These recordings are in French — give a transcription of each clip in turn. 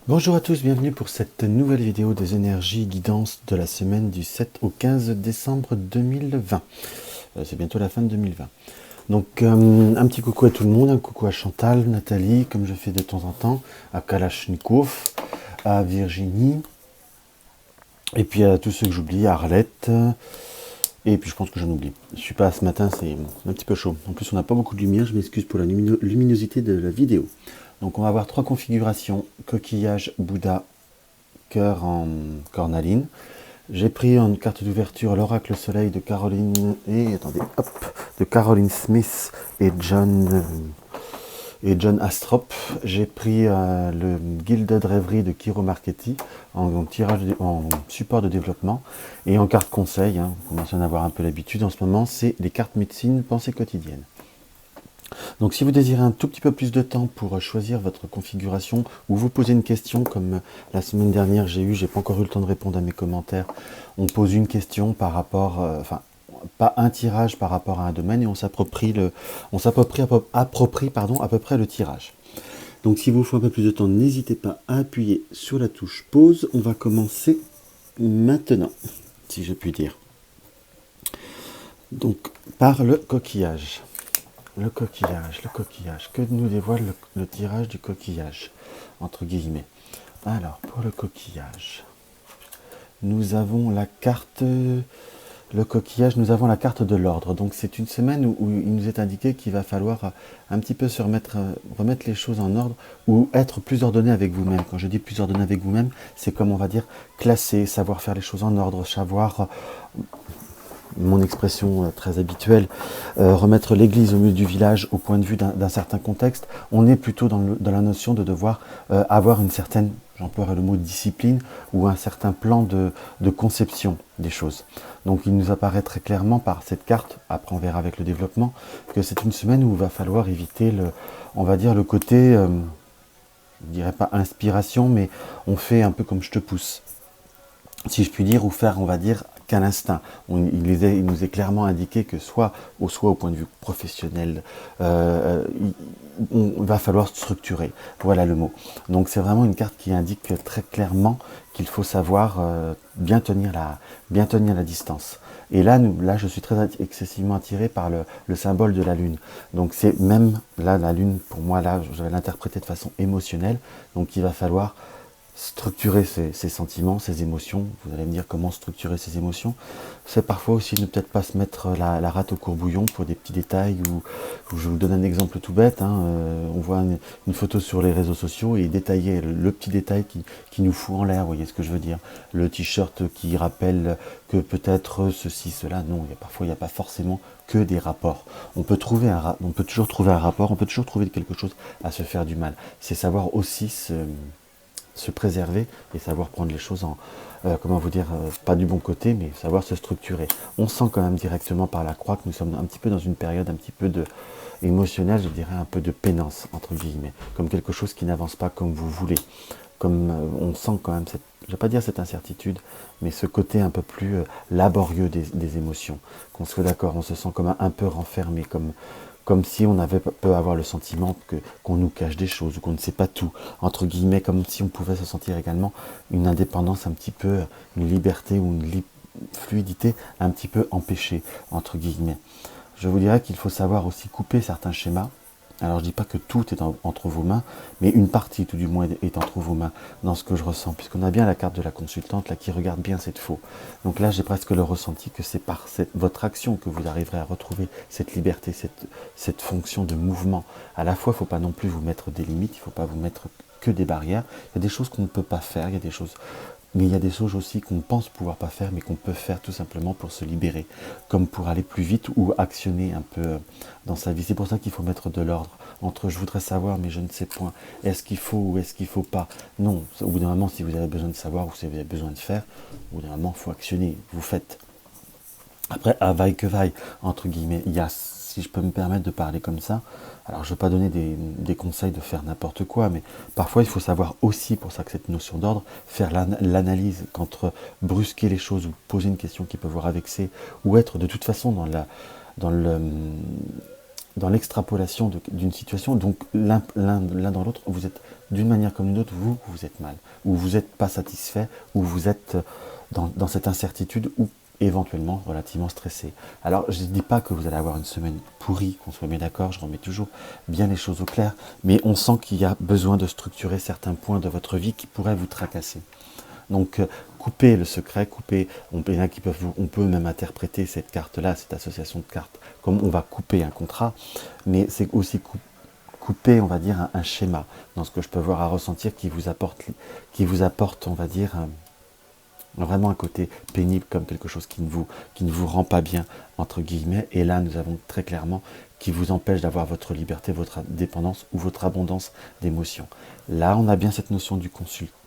Bonjour à tous, bienvenue pour cette nouvelle vidéo des énergies guidances de la semaine du 7 au 15 décembre 2020. C'est bientôt la fin de 2020. Donc un petit coucou à tout le monde, un coucou à Chantal, Nathalie, comme je fais de temps en temps, à Kalachnikov, à Virginie, et puis à tous ceux que j'oublie, à Arlette, et puis je pense que j'en oublie. Je suis pas ce matin, c'est un petit peu chaud. En plus on n'a pas beaucoup de lumière, je m'excuse pour la luminosité de la vidéo. Donc on va avoir trois configurations, coquillage, Bouddha, cœur en cornaline. J'ai pris en carte d'ouverture l'oracle soleil de Caroline de Caroline Smith et John Astrop. J'ai pris le Gilded Rêverie de Kiro Marchetti en support de développement et en carte conseil. On commence à en avoir un peu l'habitude en ce moment. C'est les cartes médecine pensée quotidienne. Donc si vous désirez un tout petit peu plus de temps pour choisir votre configuration ou vous poser une question, comme la semaine dernière j'ai pas encore eu le temps de répondre à mes commentaires, on pose une question par rapport, pas un tirage par rapport à un domaine et on s'approprie à peu près le tirage. Donc si vous faut un peu plus de temps, n'hésitez pas à appuyer sur la touche pause. On va commencer maintenant, si je puis dire. Donc par le coquillage. Le coquillage. Que nous dévoile le tirage du coquillage, entre guillemets. Alors, pour le coquillage, nous avons la carte, le coquillage, nous avons la carte de l'ordre. Donc, c'est une semaine où il nous est indiqué qu'il va falloir un petit peu remettre les choses en ordre ou être plus ordonné avec vous-même. Quand je dis plus ordonné avec vous-même, c'est comme on va dire classer, savoir faire les choses en ordre, savoir mon expression très habituelle, remettre l'église au milieu du village au point de vue d'un certain contexte. On est plutôt dans la notion de devoir avoir une certaine, j'emploierai le mot discipline, ou un certain plan de conception des choses. Donc il nous apparaît très clairement par cette carte, après on verra avec le développement, que c'est une semaine où il va falloir éviter on va dire le côté, je dirais pas inspiration, mais on fait un peu comme je te pousse, si je puis dire, ou faire, on va dire, qu'à l'instinct. Il nous est clairement indiqué que soit au point de vue professionnel, il va falloir structurer. Voilà le mot. Donc c'est vraiment une carte qui indique très clairement qu'il faut savoir bien tenir la distance. Et là, je suis très excessivement attiré par le symbole de la lune. Donc c'est même là la lune, pour moi, là, je vais l'interpréter de façon émotionnelle. Donc il va falloir structurer ses sentiments, ses émotions. Vous allez me dire comment structurer ses émotions. C'est parfois aussi ne peut-être pas se mettre la rate au courbouillon pour des petits détails. Où je vous donne un exemple tout bête. On voit une photo sur les réseaux sociaux et détailler le petit détail qui nous fout en l'air. Vous voyez ce que je veux dire? Le t-shirt qui rappelle que peut-être ceci, cela. Non, parfois il n'y a pas forcément que des rapports. On peut toujours trouver un rapport, on peut toujours trouver quelque chose à se faire du mal. C'est savoir aussi se préserver et savoir prendre les choses comment vous dire, pas du bon côté, mais savoir se structurer. On sent quand même directement par la croix que nous sommes un petit peu dans une période un petit peu émotionnelle, je dirais un peu de pénance, entre guillemets, comme quelque chose qui n'avance pas comme vous voulez. Comme on sent quand même je ne vais pas dire cette incertitude, mais ce côté un peu plus laborieux des émotions. Qu'on soit d'accord, on se sent comme un peu renfermé, comme si on peut avoir le sentiment qu'on nous cache des choses ou qu'on ne sait pas tout, entre guillemets, comme si on pouvait se sentir également une indépendance un petit peu, une liberté ou une fluidité un petit peu empêchée, entre guillemets. Je vous dirais qu'il faut savoir aussi couper certains schémas. Alors je ne dis pas que tout est entre vos mains, mais une partie tout du moins est entre vos mains dans ce que je ressens, puisqu'on a bien la carte de la consultante là qui regarde bien cette faux. Donc là j'ai presque le ressenti que c'est par votre action que vous arriverez à retrouver cette liberté, cette fonction de mouvement. À la fois il ne faut pas non plus vous mettre des limites, il ne faut pas vous mettre que des barrières. Il y a des choses qu'on ne peut pas faire, il y a des choses... Mais il y a des choses aussi qu'on pense pouvoir pas faire, mais qu'on peut faire tout simplement pour se libérer, comme pour aller plus vite ou actionner un peu dans sa vie. C'est pour ça qu'il faut mettre de l'ordre entre je voudrais savoir, mais je ne sais point. Est-ce qu'il faut ou est-ce qu'il faut pas? Non, au bout d'un moment, si vous avez besoin de savoir ou si vous avez besoin de faire, au bout d'un moment, il faut actionner, vous faites. Après, à vaille que vaille, entre guillemets, il y a, si je peux me permettre de parler comme ça, alors je ne vais pas donner des conseils de faire n'importe quoi, mais parfois il faut savoir aussi, pour ça que cette notion d'ordre, faire l'analyse qu'entre brusquer les choses ou poser une question qui peut vous ravexer, ou être de toute façon dans le dans l'extrapolation d'une situation, donc l'un dans l'autre, vous êtes d'une manière comme d'une autre, vous êtes mal, ou vous n'êtes pas satisfait, ou vous êtes dans cette incertitude, ou éventuellement relativement stressé. Alors je ne dis pas que vous allez avoir une semaine pourrie, qu'on soit bien d'accord, je remets toujours bien les choses au clair, mais on sent qu'il y a besoin de structurer certains points de votre vie qui pourraient vous tracasser. Donc coupez le secret, on peut même interpréter cette carte-là, cette association de cartes, comme on va couper un contrat, mais c'est aussi couper, on va dire, un schéma, dans ce que je peux voir à ressentir, qui vous apporte, on va dire, vraiment un côté pénible, comme quelque chose qui ne vous rend pas bien, entre guillemets, et là nous avons très clairement qui vous empêche d'avoir votre liberté, votre indépendance ou votre abondance d'émotions. Là on a bien cette notion de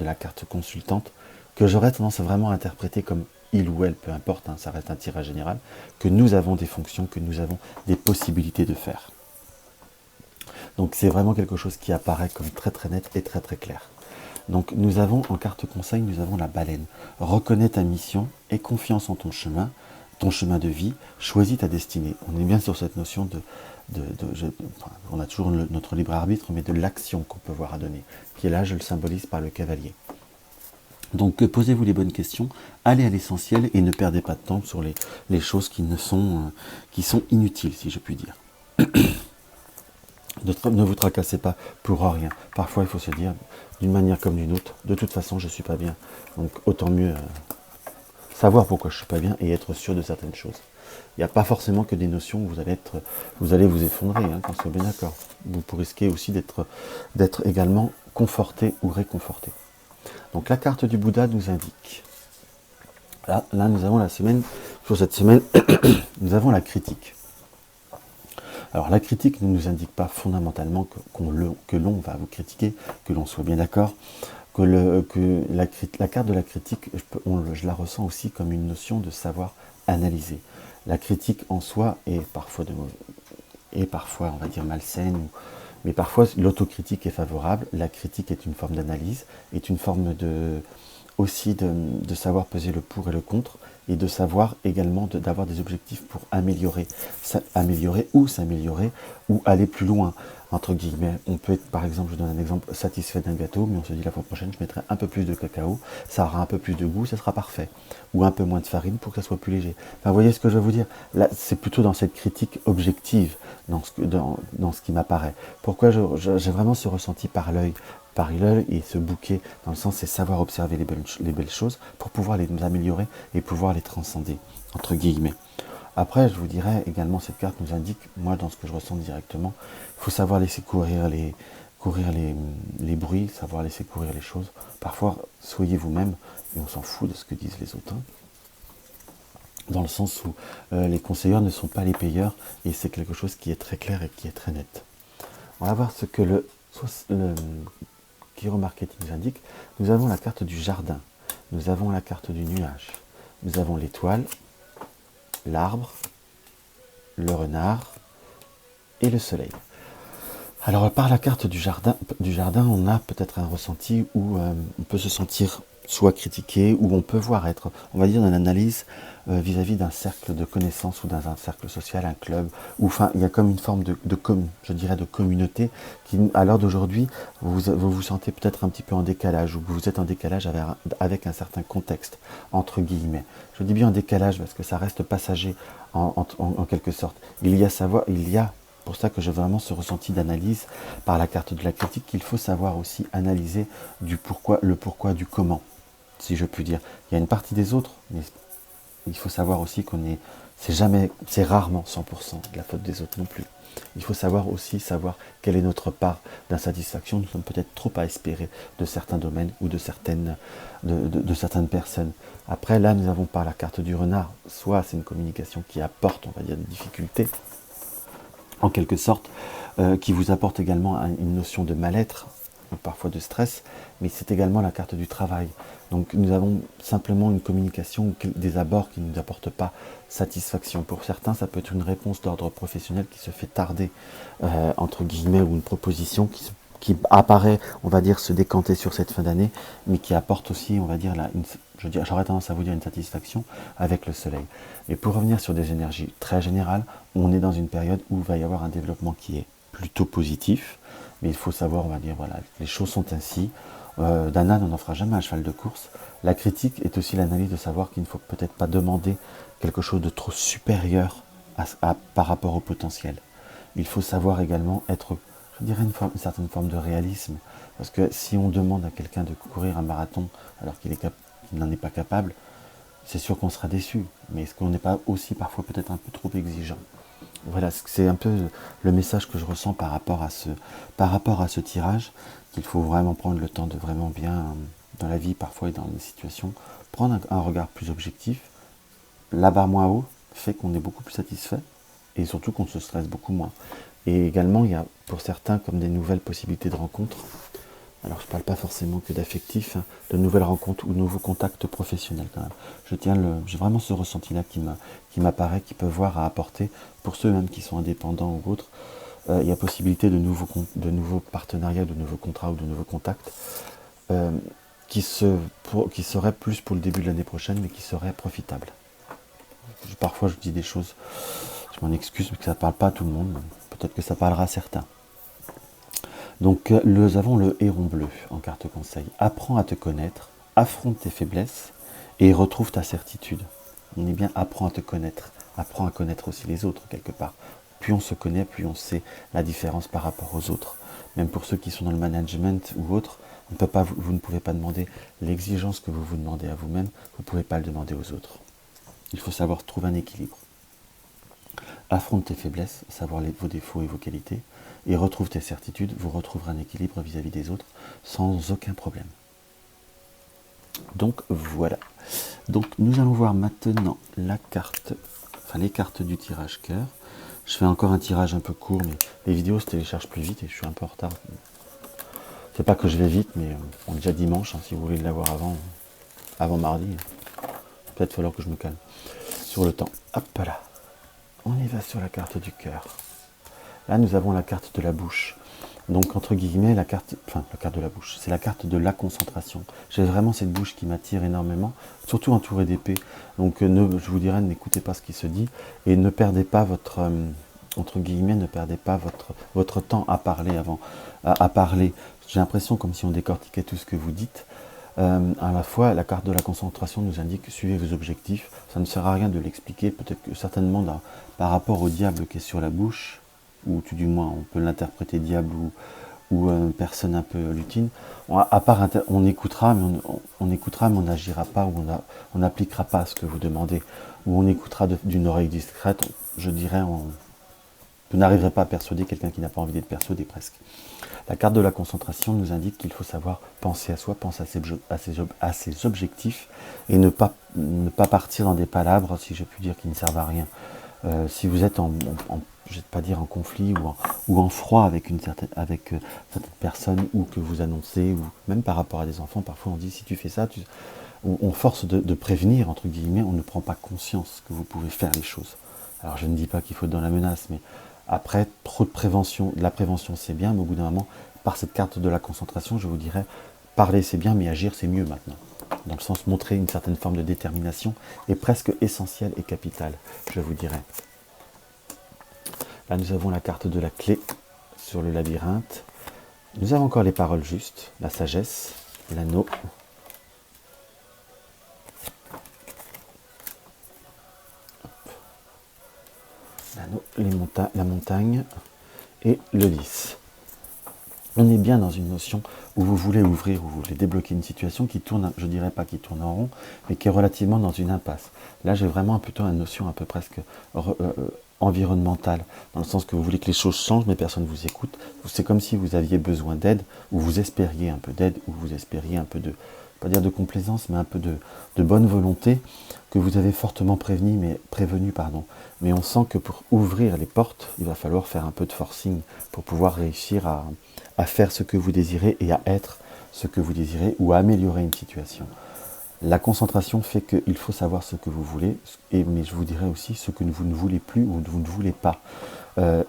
la carte consultante, que j'aurais tendance à vraiment interpréter comme il ou elle, peu importe, ça reste un tirage général, que nous avons des fonctions, que nous avons des possibilités de faire. Donc c'est vraiment quelque chose qui apparaît comme très très net et très très clair. Donc nous avons en carte conseil, nous avons la baleine. Reconnais ta mission et confiance en ton chemin de vie, choisis ta destinée. On est bien sur cette notion on a toujours notre libre arbitre, mais de l'action qu'on peut voir à donner, qui est là, je le symbolise par le cavalier. Donc posez-vous les bonnes questions, allez à l'essentiel et ne perdez pas de temps sur les choses qui sont inutiles, si je puis dire. Ne vous tracassez pas pour rien. Parfois il faut se dire, d'une manière comme d'une autre, de toute façon je ne suis pas bien. Donc autant mieux savoir pourquoi je ne suis pas bien et être sûr de certaines choses. Il n'y a pas forcément que des notions où vous allez vous effondrer, qu'on soit bien d'accord. Vous risquez aussi d'être également conforté ou réconforté. Donc la carte du Bouddha nous indique, là nous avons sur cette semaine, nous avons la critique. Alors la critique ne nous indique pas fondamentalement que l'on va vous critiquer, que l'on soit bien d'accord, que la carte de la critique, je la ressens aussi comme une notion de savoir analyser. La critique en soi est parfois on va dire malsaine, mais parfois l'autocritique est favorable. La critique est une forme d'analyse, est une forme aussi de savoir peser le pour et le contre, et de savoir également d'avoir des objectifs pour améliorer ou s'améliorer ou aller plus loin, entre guillemets. On peut être, par exemple, je donne un exemple, satisfait d'un gâteau, mais on se dit la fois prochaine je mettrai un peu plus de cacao, ça aura un peu plus de goût, ça sera parfait, ou un peu moins de farine pour que ça soit plus léger. Enfin, vous voyez ce que je veux vous dire, là c'est plutôt dans cette critique objective, dans ce qui m'apparaît. Pourquoi j'ai vraiment ce ressenti par l'œil et ce bouquet, dans le sens c'est savoir observer les belles choses pour pouvoir les améliorer et pouvoir les transcender, entre guillemets. Après, je vous dirais également, cette carte nous indique, moi dans ce que je ressens directement, il faut savoir laisser courir les bruits, savoir laisser courir les choses. Parfois, soyez vous-même, et on s'en fout de ce que disent les autres. Dans le sens où les conseilleurs ne sont pas les payeurs, et c'est quelque chose qui est très clair et qui est très net. On va voir ce que le Chiromarketing nous indique. Nous avons la carte du jardin, nous avons la carte du nuage, nous avons l'étoile, l'arbre, le renard et le soleil. Alors par la carte du jardin on a peut-être un ressenti où on peut se sentir soit critiqué, ou on peut voir être, on va dire, dans l'analyse vis-à-vis d'un cercle de connaissances ou dans un cercle social, un club, ou enfin il y a comme une forme de communauté qui, à l'heure d'aujourd'hui, vous vous sentez peut-être un petit peu en décalage, ou vous êtes en décalage avec un certain contexte, entre guillemets. Je dis bien en décalage parce que ça reste passager en quelque sorte. Il y a pour ça que j'ai vraiment ce ressenti d'analyse par la carte de la critique, qu'il faut savoir aussi analyser le pourquoi du comment, si je puis dire. Il y a une partie des autres, mais il faut savoir aussi c'est rarement 100% de la faute des autres non plus. Il faut savoir quelle est notre part d'insatisfaction. Nous sommes peut-être trop à espérer de certains domaines ou de certaines personnes. Après, là, nous avons par la carte du renard, soit c'est une communication qui apporte, on va dire, des difficultés, en quelque sorte, qui vous apporte également une notion de mal-être, parfois de stress, mais c'est également la carte du travail. Donc nous avons simplement une communication ou des abords qui ne nous apportent pas satisfaction. Pour certains, ça peut être une réponse d'ordre professionnel qui se fait tarder, entre guillemets, ou une proposition qui apparaît, on va dire, se décanter sur cette fin d'année, mais qui apporte aussi, on va dire, j'aurais tendance à vous dire une satisfaction avec le soleil. Et pour revenir sur des énergies très générales, on est dans une période où il va y avoir un développement qui est plutôt positif, mais il faut savoir, on va dire, voilà, les choses sont ainsi. D'un âne, on n'en fera jamais un cheval de course. La critique est aussi l'analyse de savoir qu'il ne faut peut-être pas demander quelque chose de trop supérieur par rapport au potentiel. Il faut savoir également être, je dirais, une certaine forme de réalisme. Parce que si on demande à quelqu'un de courir un marathon alors qu'il n'en est pas capable, c'est sûr qu'on sera déçu. Mais est-ce qu'on n'est pas aussi parfois peut-être un peu trop exigeant? Voilà, c'est un peu le message que je ressens par rapport à ce tirage, qu'il faut vraiment prendre le temps de vraiment bien, dans la vie parfois et dans les situations, prendre un regard plus objectif. La barre moins haut fait qu'on est beaucoup plus satisfait et surtout qu'on se stresse beaucoup moins. Et également, il y a pour certains comme des nouvelles possibilités de rencontres. Alors je ne parle pas forcément que d'affectifs, hein, de nouvelles rencontres ou de nouveaux contacts professionnels quand même. J'ai vraiment ce ressenti-là qui m'apparaît, qui peut voir à apporter pour ceux même qui sont indépendants ou autres. Il y a possibilité de nouveaux partenariats, de nouveaux contrats ou de nouveaux contacts qui seraient plus pour le début de l'année prochaine, mais qui seraient profitables. Parfois je dis des choses, je m'en excuse, mais que ça ne parle pas à tout le monde. Peut-être que ça parlera à certains. Donc nous avons le héron bleu en carte conseil. Apprends à te connaître, affronte tes faiblesses et retrouve ta certitude. On est bien, apprends à te connaître, apprends à connaître aussi les autres quelque part. Plus on se connaît, plus on sait la différence par rapport aux autres. Même pour ceux qui sont dans le management ou autres, vous ne pouvez pas demander l'exigence que vous vous demandez à vous-même, vous ne pouvez pas le demander aux autres. Il faut savoir trouver un équilibre. Affronte tes faiblesses, savoir vos défauts et vos qualités, et retrouve tes certitudes, vous retrouverez un équilibre vis-à-vis des autres sans aucun problème. Donc voilà. Donc nous allons voir maintenant les cartes du tirage cœur. Je fais encore un tirage un peu court, mais les vidéos se téléchargent plus vite et je suis un peu en retard. C'est pas que je vais vite, mais on est déjà dimanche, hein, si vous voulez l'avoir avant mardi. Peut-être falloir que je me calme sur le temps. Hop là. On y va sur la carte du cœur. Là, nous avons la carte de la bouche. Donc, entre guillemets, la carte de la bouche, c'est la carte de la concentration. J'ai vraiment cette bouche qui m'attire énormément, surtout entourée d'épées. Donc, je vous dirais, n'écoutez pas ce qui se dit et ne perdez pas votre temps à parler à parler. J'ai l'impression comme si on décortiquait tout ce que vous dites. À la fois, la carte de la concentration nous indique que suivez vos objectifs. Ça ne sert à rien de l'expliquer. Peut-être que certainement, par rapport au diable qui est sur la bouche, ou tout du moins on peut l'interpréter diable ou personne un peu lutine, on écoutera, mais on n'agira pas, ou on n'appliquera pas ce que vous demandez, ou on écoutera d'une oreille discrète, je dirais, vous n'arriverez pas à persuader quelqu'un qui n'a pas envie d'être persuadé presque. La carte de la concentration nous indique qu'il faut savoir penser à soi, penser à ses objectifs, et ne pas partir dans des palabres, si je puis dire, qui ne servent à rien. Si vous êtes je ne vais pas dire en conflit ou en froid avec certaines personnes, ou que vous annoncez, ou même par rapport à des enfants, parfois on dit si tu fais ça, on force de prévenir, entre guillemets, on ne prend pas conscience que vous pouvez faire les choses. Alors je ne dis pas qu'il faut être dans la menace, mais après, trop de prévention, la prévention c'est bien, mais au bout d'un moment, par cette carte de la concentration, je vous dirais, parler c'est bien, mais agir c'est mieux maintenant. Dans le sens, montrer une certaine forme de détermination est presque essentielle et capitale, je vous dirais. Là, nous avons la carte de la clé sur le labyrinthe. Nous avons encore les paroles justes, la sagesse, l'anneau. L'anneau, la montagne et le 10. On est bien dans une notion où vous voulez ouvrir, où vous voulez débloquer une situation qui tourne, je dirais pas qui tourne en rond, mais qui est relativement dans une impasse. Là, j'ai vraiment plutôt une notion un peu presque environnementale, dans le sens que vous voulez que les choses changent, mais personne ne vous écoute. C'est comme si vous aviez besoin d'aide, ou vous espériez un peu d'aide, ou vous espériez un peu de, pas dire de complaisance, mais un peu de bonne volonté, que vous avez fortement prévenu. Mais on sent que pour ouvrir les portes, il va falloir faire un peu de forcing pour pouvoir réussir à faire ce que vous désirez et à être ce que vous désirez, ou à améliorer une situation. La concentration fait qu'il faut savoir ce que vous voulez, mais je vous dirais aussi ce que vous ne voulez plus ou vous ne voulez pas. Euh,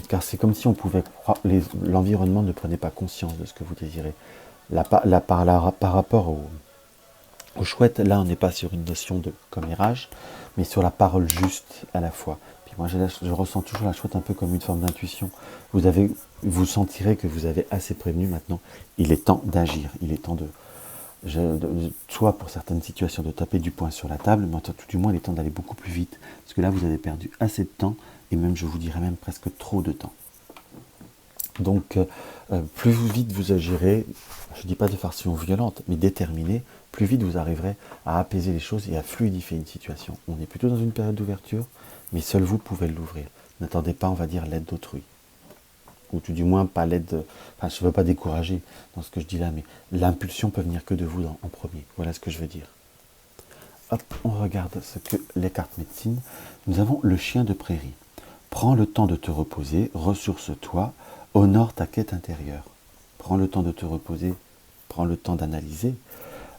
car c'est comme si on pouvait croire, l'environnement ne prenait pas conscience de ce que vous désirez. Par rapport au chouette, là on n'est pas sur une notion de commérage, mais sur la parole juste à la fois. Puis moi je ressens toujours la chouette un peu comme une forme d'intuition. Vous sentirez que vous avez assez prévenu maintenant. Il est temps d'agir, il est temps soit pour certaines situations de taper du poing sur la table, mais tout du moins il est temps d'aller beaucoup plus vite, parce que là vous avez perdu assez de temps, et même je vous dirais même presque trop de temps. Donc plus vite vous agirez, je ne dis pas de façon violente, mais déterminée, plus vite vous arriverez à apaiser les choses et à fluidifier une situation. On est plutôt dans une période d'ouverture, mais seul vous pouvez l'ouvrir. N'attendez pas, on va dire, l'aide d'autrui. Ou tout du moins pas l'aide, enfin je ne veux pas décourager dans ce que je dis là, mais l'impulsion peut venir que de vous en premier. Voilà ce que je veux dire. Hop, on regarde ce que les cartes médecine. Nous avons le chien de prairie. Prends le temps de te reposer, ressource-toi, honore ta quête intérieure. Prends le temps de te reposer, prends le temps d'analyser.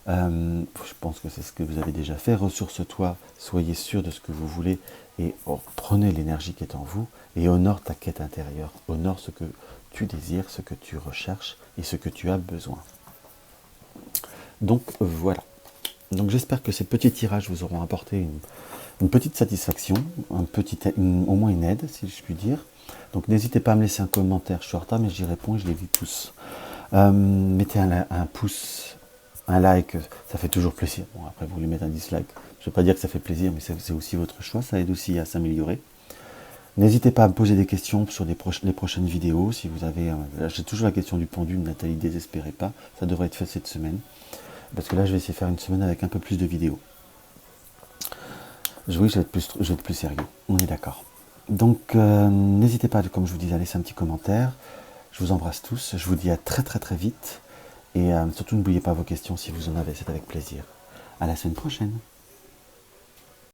Je pense que c'est ce que vous avez déjà fait. Ressource-toi, soyez sûr de ce que vous voulez et prenez l'énergie qui est en vous et honore ta quête intérieure. Honore ce que tu désires, ce que tu recherches et ce que tu as besoin. Donc voilà. Donc j'espère que ces petits tirages vous auront apporté une petite satisfaction, au moins une aide, si je puis dire. Donc n'hésitez pas à me laisser un commentaire, je suis en retard mais j'y réponds et je les lis tous. Mettez un pouce, un like, ça fait toujours plaisir. Bon, après vous voulez mettre un dislike, je ne veux pas dire que ça fait plaisir, mais c'est aussi votre choix, ça aide aussi à s'améliorer. N'hésitez pas à me poser des questions sur les prochaines vidéos. Si vous avez, j'ai toujours la question du pendule, Nathalie, désespérez pas, ça devrait être fait cette semaine. Parce que là, je vais essayer de faire une semaine avec un peu plus de vidéos. Oui, je vais être plus sérieux, on est d'accord. Donc, n'hésitez pas, comme je vous disais, à laisser un petit commentaire. Je vous embrasse tous, je vous dis à très très très vite. Et surtout, n'oubliez pas vos questions si vous en avez, c'est avec plaisir. À la semaine prochaine.